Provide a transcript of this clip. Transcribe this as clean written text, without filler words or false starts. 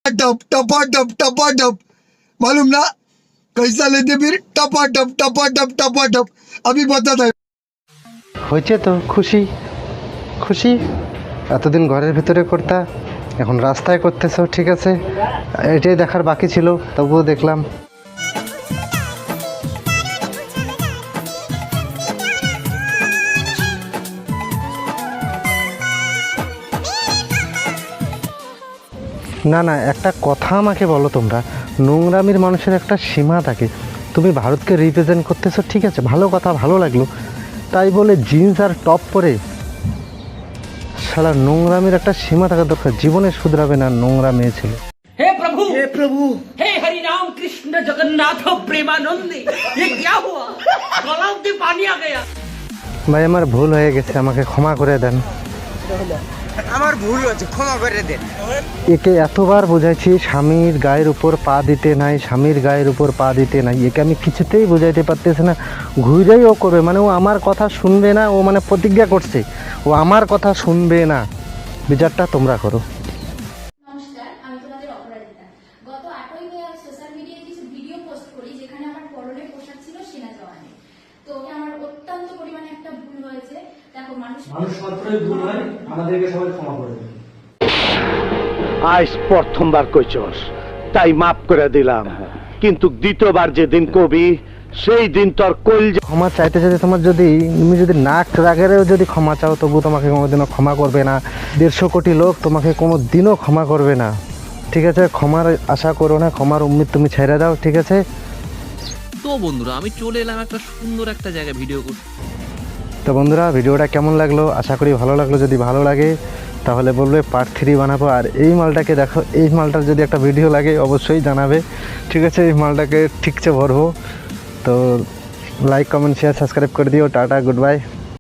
टप टपा टप मालूम ना कैसा लेते फिर टपा टप अभी बता था হয়েছে তো খুশি খুশি এতদিন ঘরের ভিতরে করতা এখন রাস্তায় করতেছো ঠিক আছে এটাই দেখার বাকি ছিল তবুও দেখলাম না না একটা কথা আমাকে বলো তোমরা নোংরামির মানুষের একটা সীমা থাকে তুমি ভারতকে রিপ্রেজেন্ট করতেছো ঠিক আছে ভালো কথা ভালো লাগলো তাই বলে জিন্স আর টপ পরে শালা নোংরামির একটা সীমা থাকা দরকার জীবনে শুধরাবে না নোংরা মেয়ে ছেলে हे प्रभु हे हरि राम कृष्ण जगन्नाथ प्रेमानंद ये क्या हुआ गला में पानी आ गया ভাই আমার ভুল হয়ে গেছে আমাকে ক্ষমা করে দেন আমার ভুল হয়েছে ক্ষমা করে দেন একে এতবার বোঝাইছি স্বামীর গায়ের উপর পা দিতে নাই স্বামীর গায়ের উপর পা দিতে নাই একে আমি কিছুতেই বোঝাইতে পারতেছি না ঘুরেই ও করবে মানে ও আমার কথা শুনবে না ও মানে প্রতিজ্ঞা করছে ও আমার কথা শুনবে না বিচারটা তোমরা করো নমস্কার, আমি তোমাদের অপরাজিতা। গত 8ই মে আমি সোশ্যাল মিডিয়ায় কিছু ভিডিও পোস্ট করি যেখানে আমার পরনের পোশাক ছিল সেনা জওয়ানের। তো আমার অত্যন্ত পরিমাণে একটা ভুল হয়েছে। দেখো মানুষ মাত্রই ভুল হয় আমাদেরকে সবাই ক্ষমা করে দেবে আজ প্রথমবার কইছস তাই মাফ করে দিলাম কিন্তু দ্বিতীয়বার যেদিন কবি সেই দিন তোর কলজা ক্ষমা চাইতে চাইতে তোমার যদি তুমি যদি নাক রাগেরও যদি ক্ষমা চাও তবু তোমাকে কোনোদিনও ক্ষমা করবে না 150 কোটি লোক তোমাকে কোনো দিনও ক্ষমা করবে না ঠিক আছে ক্ষমার আশা করো না ক্ষমার উম্মিদ তুমি ছেড়ে দাও ঠিক আছে তো বন্ধুরা আমি চলে এলাম একটা সুন্দর একটা জায়গায় ভিডিও করতে। তো বন্ধুরা ভিডিওটা কেমন লাগলো আশা করি ভালো লাগলো যদি ভালো লাগে তাহলে বলবে পার্ট 3 বানাবো আর এই মালটাকে দেখো এই মালটার যদি একটা ভিডিও লাগে অবশ্যই জানাবে ঠিক আছে এই মালটাকে ঠিকছে ভরবো তো লাইক কমেন্ট শেয়ার সাবস্ক্রাইব করে দিও টাটা গুড বাই